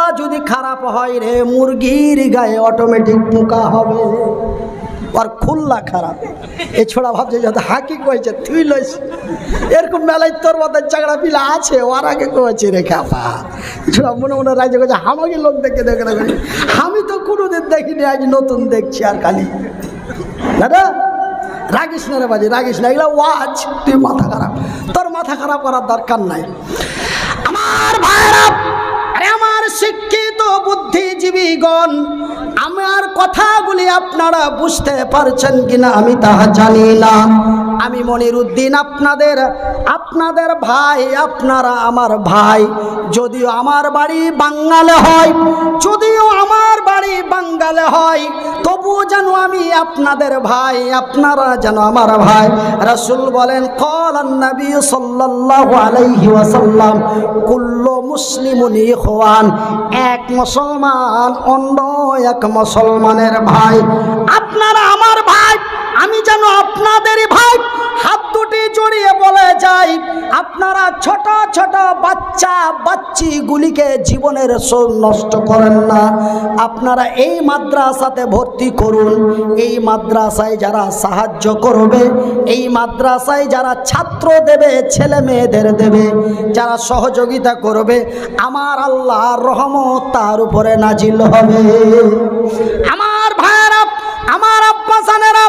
আল্লাহ যদি খারাপ হয় রে, মুরগির গায়ে অটোমেটিক পোকা হবে, আর খুল্লা খারাপ। এ ছোড়া ভাবছে যত হাকি কয়েছে তুই লইস, এরকম মেলায় তোর মতো চাকরা পিলা আছে, ওর আগে কয়েছে রে খাপা। ছোড়া মনে মনে রাজ্য করছে আমাকে লোক দেখে দেখে দেখে, আমি তো কোনোদিন দেখিনি, আজ নতুন দেখছি। আর খালি দাদা রাগিস না রে বাজি, রাগিস না, এগুলো ওয়াজ, তুই মাথা খারাপ, তোর মাথা খারাপ করার দরকার নাই। আমার ভাইরা, আরে আমার শিক্ষিত বুদ্ধিজীবীগণ, আমার কথাগুলি আপনারা বুঝতে পারছেন কিনা আমি তাহা জানি না। আমি মনিরুদ্দিন আপনাদের ভাই, আপনারা আমার ভাই। যদিও আমার বাড়ি বাঙ্গালে হয়, তবুও যেন আমি আপনাদের ভাই, আপনারা যেন আমার ভাই। রাসূল বলেন, ক্বালান নবী সাল্লাল্লাহু আলাইহি ওয়াসাল্লাম, কুল্লু মুসলিমুন ইখওয়ান, এক মুসলমান অন্য এক মুসলমানের ভাই। আপনারা আমার ভাই, আমি যেন আপনাদেরই ভাই। হাত দুটি জড়িয়ে বলে যাই, আপনারা ছোট ছোট বাচ্চাগুলিকে জীবনের নষ্ট করেন না। আপনারা এই মাদ্রাসাতে ভর্তি করুন। এই মাদ্রাসায় যারা সাহায্য করবে, এই মাদ্রাসায় যারা ছাত্র দেবে, ছেলে মেয়েদের দেবে, যারা সহযোগিতা করবে, আমার আল্লাহর রহমত তার উপরে নাজিল হবে। আমার ভাইয়েরা, আমার আব্বা জানেরা,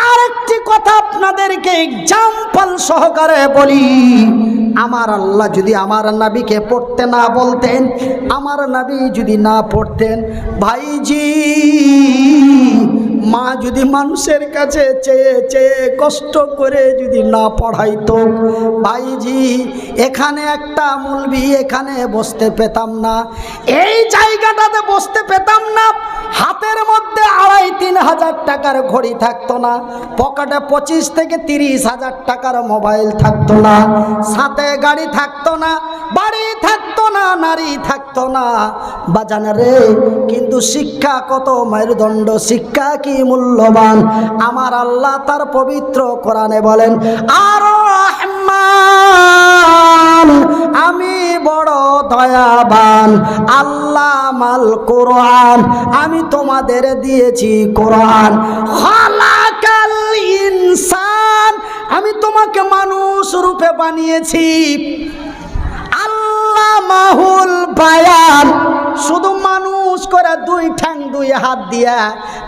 আর একটি কথা আপনাদেরকে এক্সাম্পল সহকারে বলি। আমার আল্লাহ যদি আমার নবীকে পড়তে না বলতেন, আমার নবী যদি না পড়তেন, ভাইজি, মা যদি মানুষের কাছে চেয়ে চেয়ে কষ্ট করে যদি না পড়াইতো, ভাইজি, এখানে একটা মৌলবি এখানে বসতে পেতাম না, এই জায়গাটাতে বসতে পেতাম না। হাতের মধ্যে 2,5-3 হাজার টাকার ঘড়ি থাকতো না, পকেটে 25 থেকে 30 হাজার টাকার মোবাইল থাকতো না, সাথে গাড়ি থাকতো না, বাড়ি থাকতো না, নারী থাকতো না, বাজান রে। কিন্তু শিক্ষা কত মেরুদণ্ড, শিক্ষা কি মূল্যবান। আমার আল্লাহ তার পবিত্র কোরআনে বলেন, আর রহমান, আমি বড় দয়াবান, আল্লাহ মাল কোরআন, আমি তোমাদের দিয়েছি কোরআন। খালাকাল ইনসান, আমি তোমাকে মানুষ রূপে বানিয়েছি। আল্লাহ মাহুল বায়ান, শুধু মানুষ করে 2 ঠ্যাং 2 হাত দিয়া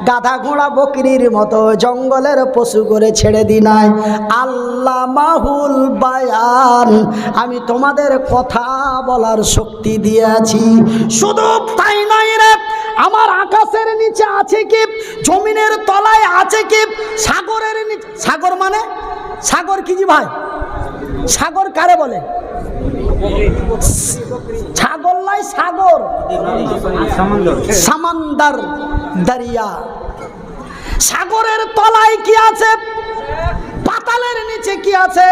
গাধা ঘোড়া বকরির মতো জঙ্গলের পশু করে ছেড়ে দি নাই। আল্লাহ মাহুল বায়ান, আমি তোমাদের কথা বলার শক্তি দিয়েছি। শুধু তাই নয় রে, আমার আকাশের নিচে আছে কি, জমিনের তলায় আছে কি, সাগরের নিচে। সাগর মানে সাগর কি জি ভাই? সাগর কারে বলে? ছাগল নাই, সাগর, সমুদ্র, দরিয়া। সাগরের তলায় কি আছে, পাতালের নিচে কি আছে,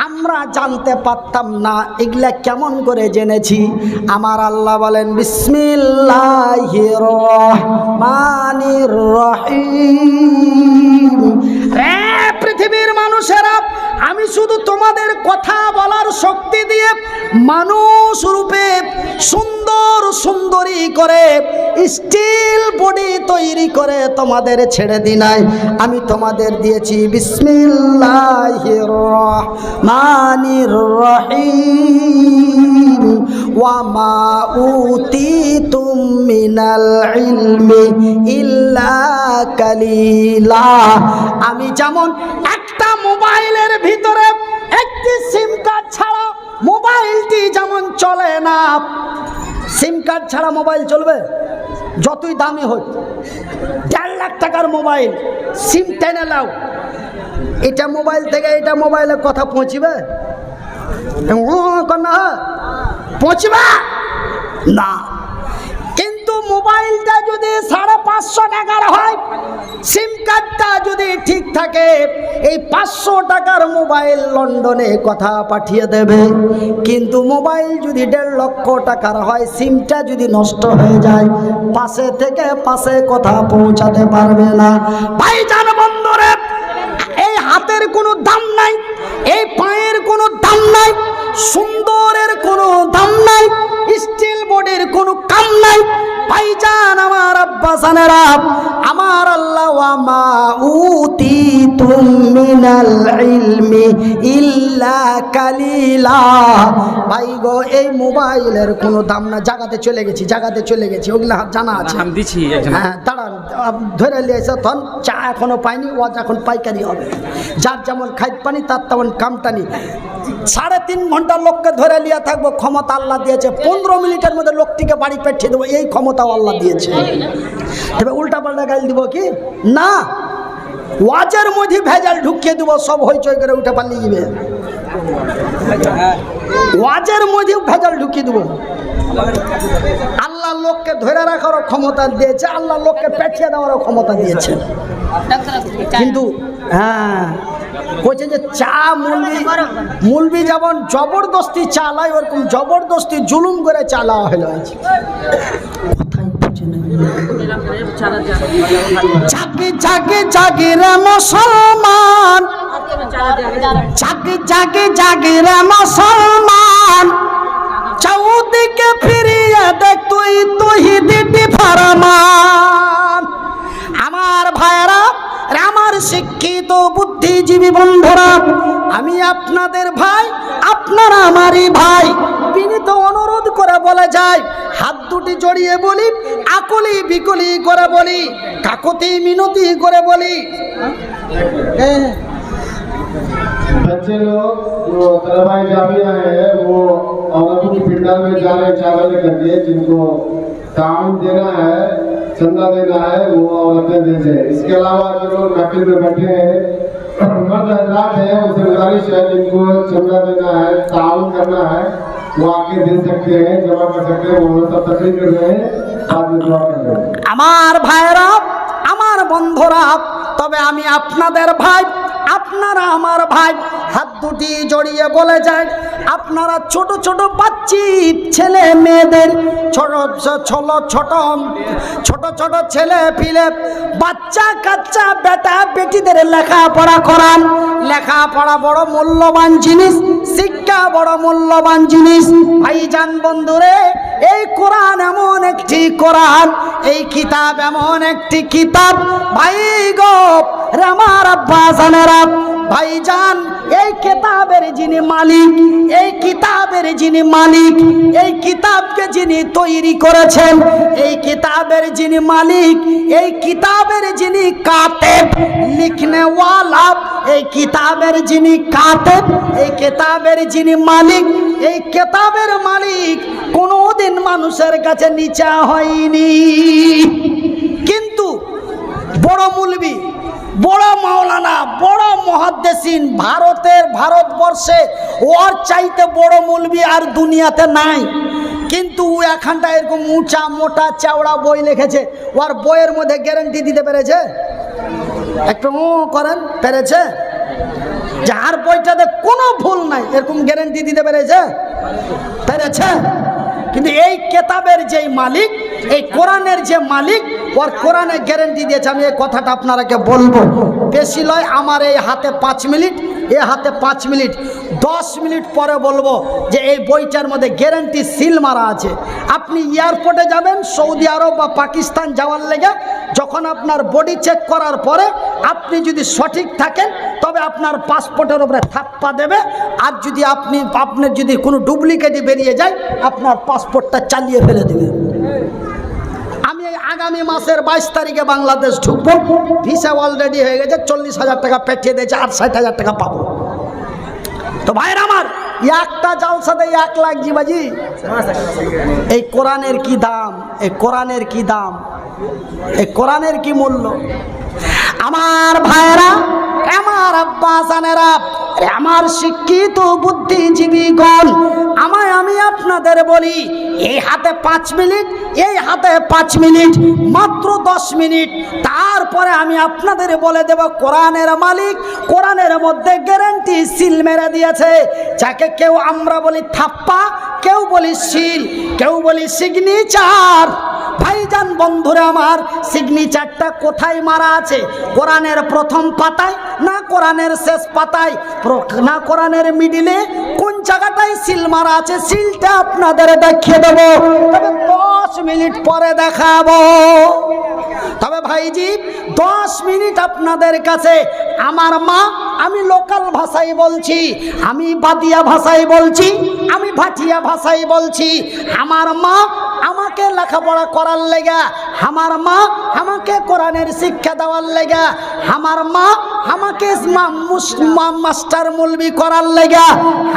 আমরা জানতে পারতাম না। এগুলা কেমন করে জেনেছি? আমার আল্লাহ বলেন, বিসমিল্লাহির রহমানির রহিম। রে পৃথিবীর মানুষেরা, আমি শুধু তোমাদের কথা বলার শক্তি দিয়ে মানুষ রূপে সুন্দর সুন্দরী করে স্টিল বডি তৈরি করে তোমাদের ছেড়ে দি নাই। আমি তোমাদের দিয়েছি বিসমিল্লাহির রহমানির রহিম। ওয়া মা উতিতুম মিনাল ইলমি ইল্লা কালিলা। আমি যেমন একটা মোবাইলের ভিতরে একটি সিম কার্ড ছাড়া মোবাইলটি যেমন চলে না, সিম কার্ড ছাড়া মোবাইল চলবে? যতই দামি হোক, 1.5 লাখ টাকার মোবাইল, সিম টেনে নাও, এটা মোবাইল থেকে এটা মোবাইলে কথা পৌঁছবে পৌঁছবে না। কিন্তু মোবাইলটা যদি 550 টাকার হয়, সিম কার্ডটা যদি ঠিক থাকে, এই 500 টাকার মোবাইল লন্ডনে কথা পাঠিয়ে দেবে। কিন্তু মোবাইল যদি 1.5 লক্ষ টাকার হয়, সিমটা যদি নষ্ট হয়ে যায়, পাশে থেকে পাশে কথা পৌঁছাতে পারবে না। ভাইজান বন্ধুরে, এই হাতের কোনো দাম নাই, এই পায়ের কোনো দাম নাই, সুন্দরের কোনো দাম নাই, স্টিল বডির কোনো ভাইজান আমার আব্বাসানেরা, আমার আল্লাহ ওয়া মা উতিতুম মিনাল ইলমি ইল্লা কালিলা। ভাই গো, এই মোবাইলের কোনো দাম না। জায়গাতে চলে গেছি ওগুলো জানা আছে। হ্যাঁ দাঁড়ান, ধরে নিয়েছে তখন চা এখনো পাইনি, ও এখন পাইকারি হবে। যার যেমন খাইত পানি তার তেমন কামটানি। 3.5 ঘন্টা লোককে ধরে নিয়ে থাকবো, ক্ষমতা আল্লাহ দিয়েছে। 15 মিনিটের মধ্যে লোকটিকে বাড়ি পাঠিয়ে দেবো, এই ক্ষমতাও আল্লাহ দিয়েছে। তবে উল্টা পাল্টা গাইল দিব কি না, ওয়াজের মধ্যে ভেজাল ঢুকিয়ে দেবো, সব হইচই করে উঠে পালিয়ে যাবে। ওয়াজের মধ্যে ভেজাল ঢুকিয়ে দেবো। আল্লাহ লোককে ধরে রাখারও ক্ষমতা দিয়েছে, আল্লাহ লোককে পেঠিয়ে দেওয়ারও ক্ষমতা দিয়েছে। কিন্তু হ্যাঁ বলছে যে চা মুলবি যেমন জবরদস্তি চালায়, ওরকম জবরদস্তি জুলুম করে চালা হলো। জাগে জাগে জাগে রে মুসলমান, জাগে জাগে জাগে রে মুসলমান, চৌদিকে ফিরিয়ে দেখ তুই তৌহিদি ফরমান। আমার ভাইরা, আমার শিক্ষিত বুদ্ধিজীবী বন্ধুরা, আমি আপনাদের ভাই, আপনারা আমারই ভাই। বিনীত অনুরোধ করে বলে যায়, হাত দুটি জড়িয়ে বলি, আকুলি বিকুলি করে বলি, কাকুতি মিনতি করে বলি। बच्चे लोग जो तलबाई जामिया है वो औरतों की पिंडाल में जा रहे चावल करके, जिनको ताउन देना है, चंदा देना है, वो औरतें दे दें। इसके अलावा जो लोग महफिल में बैठे हैं मर्द हजरात हैं, उनसे गुजारिश है जिनको चंदा देना है, ताउन करना है, वो आके दे सकते हैं, जमा कर सकते हैं। वो सब तकलीफ कर रहे हैं, बाद में दुआ कर रहे हैं। আমার ভাইরা, আমার বন্ধুরা, তবে আমি আপনাদের ভাই, আপনারা আমার ভাই। হাত দুটি জড়িয়ে বলে যায়, আপনারা ছোট ছোট বাচ্চি ছেলে মেয়েদের, ছোট ছোট ছেলে পিলে, বাচ্চা কাচ্চা বেটা বেটিদের লেখাপড়া করান। লেখাপড়া বড় মূল্যবান জিনিস, শিক্ষা বড় মূল্যবান জিনিস। ভাইজান বন্ধুরে, এই কোরআন এমন একটি কোরআন, এই কিতাব এমন একটি কিতাব। ভাই গো আমার আব্বাসানেরা, ভাইজান, এই কিতাবের যিনি মালিক, এই কিতাবের যিনি মালিক, এই কিতাবকে যিনি তৈরি করেছেন, এই কিতাবের যিনি মালিক, এই কিতাবের যিনি কাতেব, লিখনে ওয়ালা, এই কিতাবের যিনি কাতেব, এই কিতাবের যিনি মালিক, এই কিতাবের মালিক কোনোদিন মানুষের কাছে নিচা হয়নি। কিন্তু বড় মুলবি, বড় মাওলানা, বড় মুহাদ্দিসিন ভারতবর্ষে ওর চাইতে বড় মুলবি আর দুনিয়াতে নাই। কিন্তু ও এখানটা এরকম উঁচা মোটা চাওড়া বই লিখেছে, ওর বইয়ের মধ্যে গ্যারান্টি দিতে পেরেছে? একটু করেন, পেরেছে? যার বইটাতে কোনো ভুল নাই এরকম গ্যারান্টি দিতে পেরেছে? কিন্তু এই কিতাবের যে মালিক, এই কোরআনের যে মালিক, ওর কোরআনে গ্যারান্টি দিয়েছে। আমি এই কথাটা আপনারাকে বলবো, বেশি লয়, আমার এই হাতে 5 মিনিট, এ হাতে 5 মিনিট, 10 মিনিট পরে বলবো যে এই বইটার মধ্যে গ্যারান্টি সিল মারা আছে। আপনি এয়ারপোর্টে যাবেন সৌদি আরব বা পাকিস্তান যাওয়ার লেগে, যখন আপনার বডি চেক করার পরে আপনি যদি সঠিক থাকেন তবে আপনার পাসপোর্টের উপরে থাপ্পা দেবে। আর যদি আপনার যদি কোনো ডুপ্লিকেটই বেরিয়ে যায়, আপনার পাসপোর্টটা চালিয়ে ফেলে দেবে। আমি আগামী মাসের 22 তারিখে বাংলাদেশ ঢুকবো, ভিসা অলরেডি হয়ে গেছে, 40,000 টাকা পাঠিয়ে দিয়েছে, আর 60,000 টাকা পাবো। তো ভাইয়ের আমার, একটা জালসাতে 1 লাখ জিবাজি। এই কোরআনের কি দাম, এই কোরআনের কি দাম, এই কোরআনের কি মূল্য। আমার ভাইয়েরা, আমার আব্বাসানেরা, আমার শিক্ষিত বুদ্ধিজীবীগণ, আমি আপনাদের বলি, এই হাতে 5 মিনিট, এই হাতে 5 মিনিট, মাত্র 10 মিনিট। তারপরে আমি আপনাদের বলে দেব কোরআনের মালিক কোরআনের মধ্যে গ্যারান্টি সিল মেরে দিয়েছে। যাকে কেউ আমরা বলি থাপ্পা, কেউ বলি সিল, কেউ বলি সিগনেচার। ভাইজান বন্ধুরা আমার, সিগনেচারটা কোথায় মারা আছে? কোরআনের প্রথম পাতায় না কোরআনের শেষ পাতায় না কোরআনের মিডিলে? কোন জায়গাটায় সিল মারা আছে? সিলটা আপনাদের দেখিয়ে দেবো। তবে 10 মিনিট পরে করে দেখাবো। তবে ভাইজি 10 মিনিট আপনাদের কাছে আমার মা, আমি লোকাল ভাষায় বলছি, আমি বাদিয়া ভাষায় বলছি, আমি ভাটিয়া ভাষায় বলছি, আমার মা আমাকে লেখাপড়া করার লেগা, আমার মা আমাকে কোরআনের শিক্ষা দেওয়ার লেগা, আমার মা আমাকে মাস্টার মুলবি করার লেগা,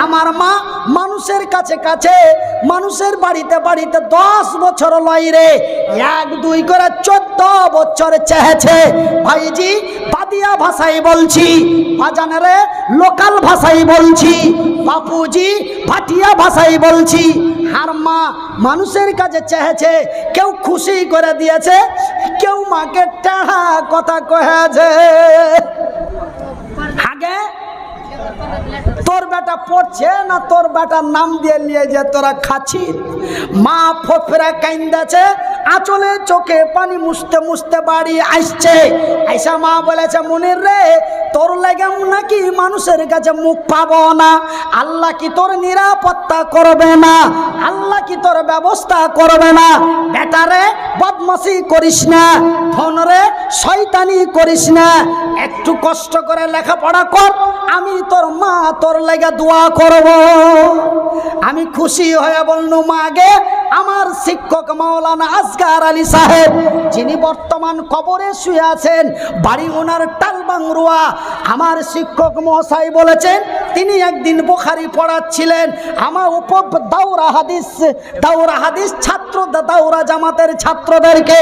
আমার মা মানুষের কাছে কাছে, মানুষের বাড়িতে বাড়িতে 10 বছর লইরে 1 2 করে 14 বছর চেয়েছে। ভাইজি বাদিয়া ভাষায় বলছি, বাজানেরে লোকাল ভাষায় বলছি, বাপুজি ভাটিয়া ভাষায় বলছি, আর মা মানুষের কাছে চেয়েছে, কেউ খুশি করে দিয়েছে, কেউ মাকে টাহা কথা কয়েছে। আগে তোর বেটা পড়ছে না, তোর বেটার নাম দিয়ে নিয়ে যে তোরা খাচ্ছি। মা ফোফরা কাইন্দাছে, আঁচলে চোখে পানি মুছতে মুছতে বাড়ি আসছে। আইসা মা বলেছে, মনির রে তোর লেগে নাকি মানুষের কাছে মুখ পাবো না, আল্লাহ কি তোর নিরাপত্তা করবে না, আল্লাহ কি তোর ব্যবস্থা করবে না? বেটারে বদমাশি করিস না, ফোনরে শয়তানি করিস না, একটু কষ্ট করে লেখাপড়া কর, আমি তোর মা তোর লেগে দোয়া করব। আমি খুশি হয়ে বলনু, মাগে আমার শিক্ষক মাওলানা আসগার আলী সাহেব, যিনি বর্তমান কবরে শুয়ে আছেন, বাড়ি ওনার টালবাংরুয়া, আমার শিক্ষক মহাশয় বলেছেন তিনি একদিন বুখারী পড়াচ্ছিলেন আমার দাওরা হাদিস ছাত্র, দাওরা জামাতের ছাত্রদেরকে,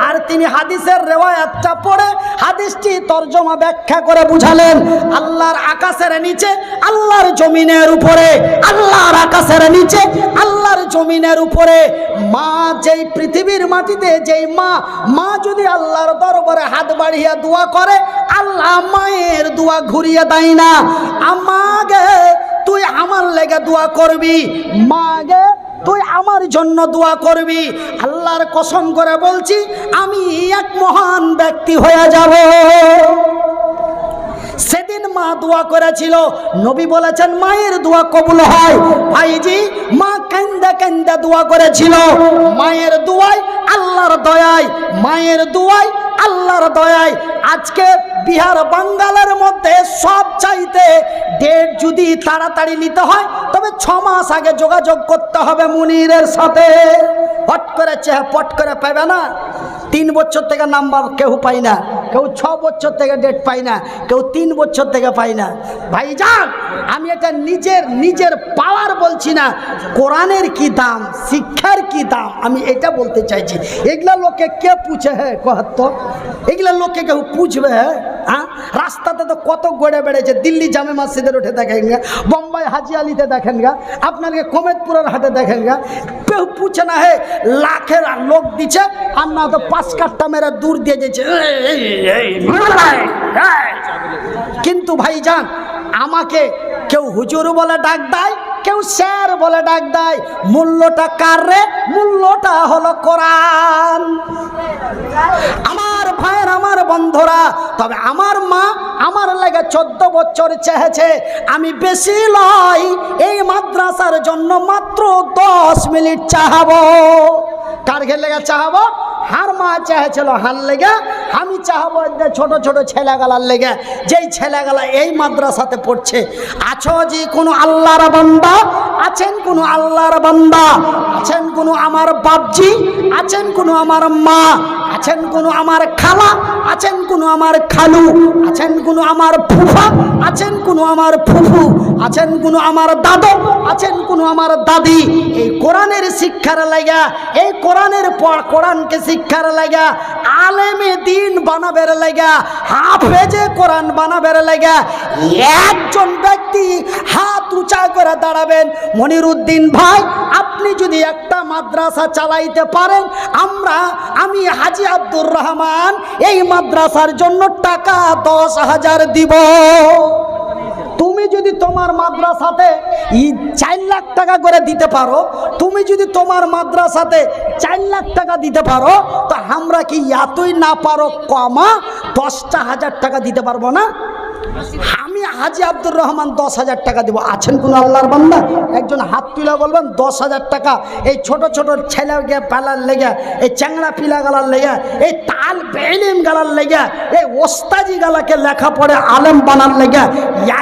আর তিনি হাদিসের রেওয়ায়াতটা পড়ে হাদিসটি তরজমা ব্যাখ্যা করে বুঝালেন। আল্লাহর আকাশের নিচে, আল্লাহর জমিনের উপরে, আল্লাহর আকাশের নিচে, আল্লাহর জমিনের উপরে, মা যেই পৃথিবীর মাটিতে যেই মা যদি আল্লাহর দরবারে হাত বাড়িয়ে দোয়া করে, আল্লাহ মায়ের দোয়া ঘুরিয়ে দেয় না। আমাকে তুই আমার লেগে দোয়া করবি, মাগে তুই আমার জন্য দোয়া করবি। আল্লাহর কসম করে বলছি, আমি এক মহান ব্যক্তি হয়ে যাব। সেদিন মা দোয়া করেছিল, নবী বলেছেন মায়ের দোয়া কবুল হয়। ভাইজি মা কান্দা কান্দা দোয়া করেছিল, মায়ের দোয়ায় আল্লাহর দয়ায়, মায়ের দোয়ায় আল্লাহর দয়ায় আজকে বিহার বাঙ্গালের মধ্যে সব চাইতে ডেট যদি তাড়াতাড়ি নিতে হয়, তবে 6 মাস আগে যোগাযোগ করতে হবে মুনিরের সাথে। পট করে পট করে পাবে না। 3 বছর থেকে নাম্বার কেউ পাই না, কেউ 6 বছর থেকে ডেট পাই না, কেউ 3 বছর থেকে পাই না। ভাইজান আমি এটা নিজের পাওয়ার বলছি না, কোরআনের কি দাম, শিক্ষার কি দাম, আমি এটা বলতে চাইছি। এগুলা লোকে কে পুছে হ্যাঁ কহত, এগুলা লোকে কেউ পুছবে হ্যাঁ? রাস্তাতে তো কত গড়ে বেড়েছে, দিল্লি জামে মসজিদের উঠে দেখেন গা, বোম্বাই হাজি আলিতে দেখেন গা, আপনাকে কমেদপুরের হাটে দেখেন গা, কেউ পুছে না হে, লাখের লোক দিচ্ছে, আর না তো 5 কাঠটা মেরে দূর দিয়ে যেছে। কিন্তু ভাইজান আমাকে কেউ হুজুর বলে ডাক দেয়, কেউ স্যার বলে ডাক দেয়, মূল্যটা কার রে? মূল্যটা হলো কোরআন। আমার ভাইয়ের, আমার বন্ধুরা, তবে আমার মা আমার লাগে 14 বছর চেয়েছে, আমি বেশি লয় এই মাদ্রাসার জন্য মাত্র 10 মিনিট চাহাবো। কার ঘের লেগে চাহাবো? হার মা চেয়েছিল হার লেগে, আমি চাহাবো ছোট ছোট ছেলেগালার লেগে, যেই ছেলেগালা এই মাদ্রাসাতে পড়ছে। আছো যে কোনো আল্লাহর বান্দা আছেন, কোনো আল্লাহর বান্দা আছেন, কোনো আমার বাপজি আছেন, কোনো আমার মা আছেন, কোনো আমার খালা আছেন, কোনো আমার খালু আছেন, কোনো আমার ফুফা আছেন, কোনো আমার ফুফু আছেন, কোনো আমার দাদু আছেন, কোনো আমার দাদি। এই কোরআনের শিক্ষার লাগা, এই কোরআনের কোরআনকে শিক্ষার লাগা, আলেমে দিন বানাবের লাগা, হাফেজে কোরআন বানাবের লাগা একজন ব্যক্তি হাত উঁচা করে দাঁড়াবেন। মনিরুদ্দিন ভাই, আপনি যদি একটা মাদ্রাসা চালাইতে পারেন, আমি হাজি আব্দুর রহমান এই মাদ্রাসার জন্য টাকা 10,000 দিব। তুমি যদি তোমার মাদ্রাসাতে 4 লাখ টাকা করে দিতে পারো, তুমি যদি তোমার মাদ্রাসাতে 4 লাখ টাকা দিতে পারো, তো আমরা কি এতই না পারো কমা 10,000 টাকা দিতে পারবো না? আমি হাজি আব্দুর রহমান 10,000 টাকা দেবো, আছেন কোন আল্লাহর বান্দা? একজন হাত তুলে বলবেন 10,000 টাকা এই ছোট ছোট ছেলেকে পালার লেগে, এই চ্যাংড়া পিলা গালার লেগে, এই তাল বেলিম গালার লেগে, এই ওস্তাজি গালাকে লেখাপড়ে আলেম বানার লেগে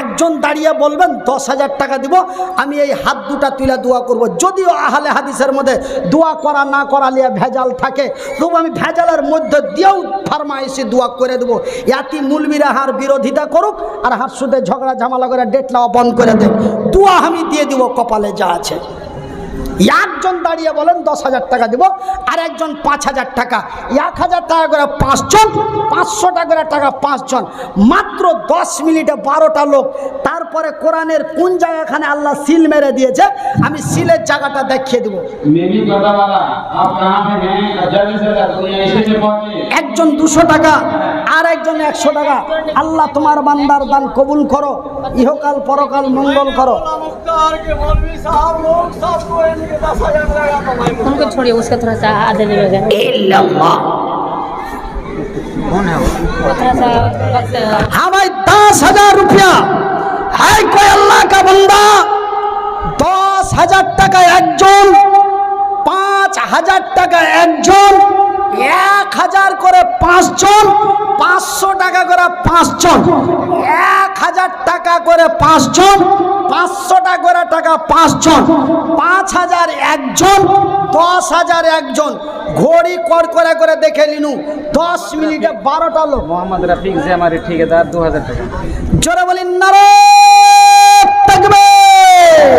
একজন দাঁড়িয়ে বলবেন 10,000 টাকা দিব, আমি এই হাত দুটা তুলে দোয়া করব। যদিও আহলে হাদিসের মধ্যে দোয়া করা না করা নিয়ে ভেজাল থাকে, তবু আমি ভেজালের মধ্যে দিয়েও ফারমাইশি দোয়া করে দেবো। ইয়াতি মুলবিরা হার বিরোধিতা করুক আর হার সুদে ঝগড়া ঝামেলা করে ডেটলাও বন্ধ করে দেব, দোয়া আমি দিয়ে দিব কপালে যা আছে। একজন দাঁড়িয়ে বলেন 10,000 টাকা দিব, আর একজন 5,000 টাকা, 1,000 টাকা করে 5 জন, 500 টাকা করে টাকা 5 জন, মাত্র 10 মিনিটে 12টা লোক। তারপরে কোরআনের কোন জায়গাখানে আল্লাহ সিল মেরে দিয়েছে আমি সিলের জায়গাটা দেখিয়ে দেবো। একজন 200 টাকা আর একজন 100 টাকা। আল্লাহ তোমার বান্দার দান কবুল করো, ইহকাল পরকাল মঙ্গল করো। उनको छोड़िए, उसका थोड़ा सा आधे लगेगा, थोड़ा सा वक्त। हाँ भाई 10,000 रुपया है कोई अल्लाह का बंदा? 10,000 টাকা একজন, 5,000 টাকা একজন, 1,000 করে 5 জন, 500 টাকা করে 5 জন, 1,000 টাকা করে 5 জন, 500 টাকা করে টাকা 5 জন, 5,000 একজন, 10,000 একজন। ঘড়ি কর করে করে দেখে নিনু 10 মিনিটে 12টা লোক। मोहम्मद रफीक से हमारे ठेकेदार 2,000 টাকা। জোরে বলেন নারে তাকবীর।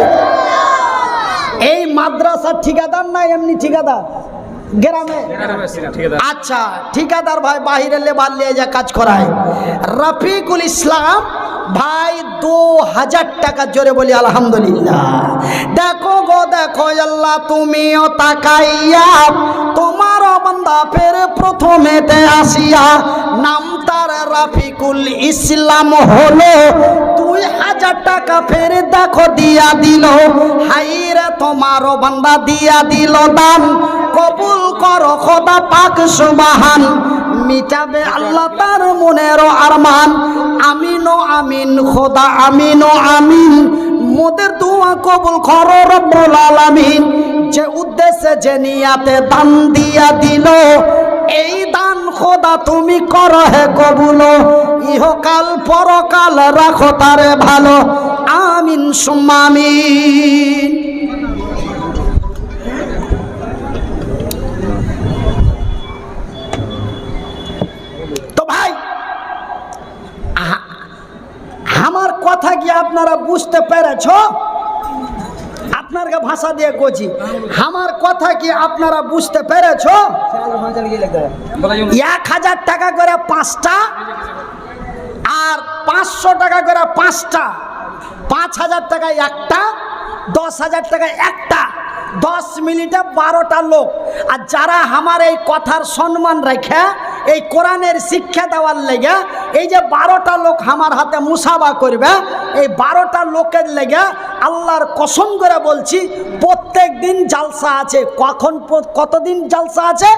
এই মাদ্রাসার ঠিকাদার না এমনি ঠিকাদার গ্রামে? আচ্ছা, ঠিকাদার ভাই বাহিরে লেবার নিয়ে যা কাজ করায়। রফিকুল ইসলাম ভাই 2,000 টাকা। জোরে বলি আলহামদুলিল্লাহ। দেখো গো দেখো আল্লাহ তুমিও তাকাইয়া তোমার বান্দা ফের প্রথমেতে আসিয়া নাম তার রফিকুল ইসলাম হলো, 2,000 টাকা ফের দেখো দিয়া দিল। হাইরে তোমার বান্দা দিয়া দিল দান, কবুল করো খোদা পাক সুবহান, মিটাবে আল্লাহ তার মনের আরমান। আমিন ও আমিন খোদা আমিন ও আমিন, মোদের দোয়া কবুল করো রব্বুল আলামিন। যে উদ্দেশ্যে যে নিয়াতে দান দিয়া দিল, এই দান খোদা তুমি করো হে কবুল, ইহকাল পরকাল রাখো তারে ভালো। আমিন সুম্মা আমিন। তো ভাই আমার কথা কি আপনারা বুঝতে পেরেছ? আপনাকে ভাষা দিয়ে কইছি, আমার কথা কি আপনারা বুঝতে পেরেছ? 1,000 টাকা করে 5টা আর 500 টাকা করে 5টা, 5,000 টাকা একটা, 10,000 টাকা একটা। 10 মিনিটে 12টা লোক। আর যারা আমার এই কথার সম্মান রেখে এই কোরআনের শিক্ষা দেওয়ার লেগে এই যে 12টা লোক আমার হাতে মুসাবা করবে, এই 12টা লোকের লেগে আল্লাহর কসম করে বলছি প্রত্যেক দিন জালসা আছে। কতদিন জালসা আছে?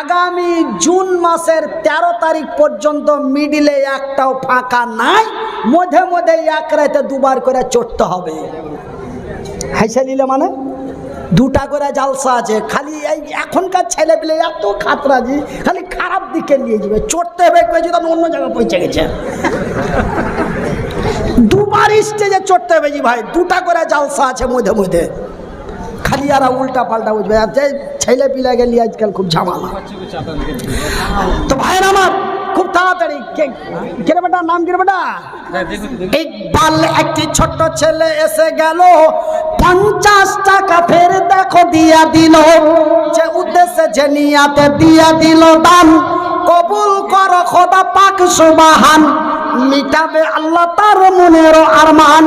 আগামী জুন মাসের 13 তারিখ পর্যন্ত মিডিলে একটাও ফাঁকা নাই। মধ্যে মধ্যে এক রাতে 2বার করে চড়তে হবে। হাইসা নিলে মানে 2টা করে জালসা আছে। খালি এই এখনকার ছেলে পেলে এত খাতরাজি, খালি খারাপ দিকে নিয়ে যাবে। চড়তে হবে কয়েছে তখন অন্য জায়গায় পৌঁছে গেছে। 2বার স্টেজে চড়তে হবে জি ভাই। 2টা করে জালসা আছে মধ্যে মধ্যে। খালি আর উল্টা পাল্টা বুঝবে। আর যে ছেলে পিলা গেলি আজকাল খুব ঝামেলা। তো ভাইয়ের আমার খুব তাড়াতাড়ি কে বেটা নাম কি বেটা? ইকবাল একটি ছোট্ট ছেলে এসে গেল, 50 টাকা ফের দেখো দিয়া দিল। যে উদ্দেশ্যে যে নিয়াতে দিয়া দিল দান, কবুল করো খোদা পাক সুবহান, মিটাবে আল্লাহ তার মনের আরমান।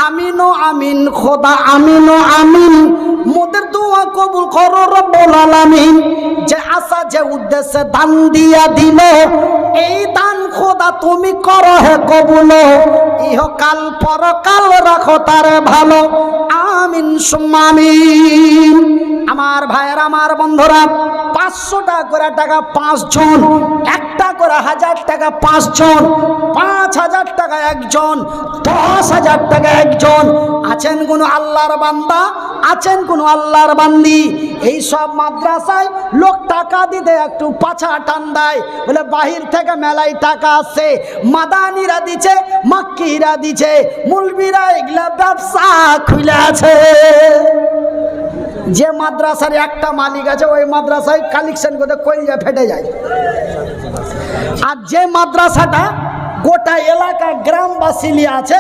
আমিন ও আমিন খোদা আমিন ও আমিন, মোদের দোয়া কবুল করো রব্বুল আলামিন। যে আশা যে উদ্দেশ্যে দান দিয়া দিল, এই দান খোদা তুমি করো হে কবুল, ইহকাল পরকাল রাখো তারে ভালো। আমিন সুম্মা আমিন। আমার ভাইয়ের আমার বন্ধুরা 500 টাকা করে টাকা 5 জন, একটা করে 1000 টাকা 5 জন, 5000 টাকা একজন, 10,000 টাকা একজন। আছেন কোন আল্লাহর বান্দা, আছেন কোন আল্লাহর বান্দি, এই সব মাদ্রাসায় লোক টাকা দিতে একটু পাছা টান্দায়, বলে বাহির থেকে মেলায় টাকা আসছে, মাদানিরা দিছে, মাক্কিরা দিছে, মুলবিরা এগুলা ব্যবসা খুলে আছে। যে মাদ্রাসার একটা মালিক আছে ওই মাদ্রাসায় কালেকশন করতে কইলে ফেটে যায়। আর যে মাদ্রাসাটা গোটা এলাকা গ্রামবাসী নিয়ে আছে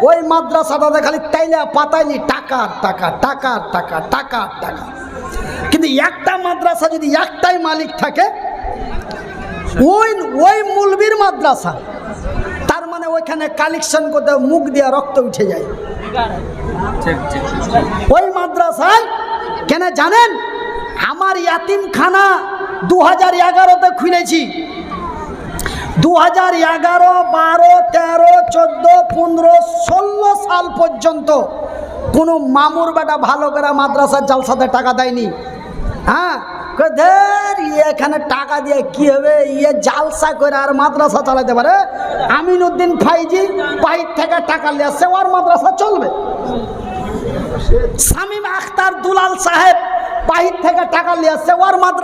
ওই মাদ্রাসাটাতে খালি তাইলে পাতাইলি টাকার টাকা, টাকার টাকা, টাকার টাকা। কিন্তু একটা মাদ্রাসা যদি একটাই মালিক থাকে, ওই মুলবির মাদ্রাসা, তার মানে ওইখানে কালেকশন করতে মুখ দিয়ে রক্ত উঠে যায়। ওই মাদ্রাসায় কেন জানেন, আমার ইয়াতিমখানা 2011-তে খুলেছি। 2011, 12, 13, 14, 15, 16 সাল পর্যন্ত কোনো মামুর বেটা ভালো করে মাদ্রাসার জালসাতে টাকা দেয়নি। হ্যাঁ, এখানে টাকা দিয়ে কি হবে, জালসা করে আর মাদ্রাসা চালাতে পারে। আমিনুদ্দিন ফাইজি বাহির থেকে টাকা নিয়ে আসছে, ওর মাদ্রাসা চলবে। শামীম আখতার দুলাল সাহেব বাহির থেকে টাকা নিয়ে আসছে, ওর মাদ্রাসা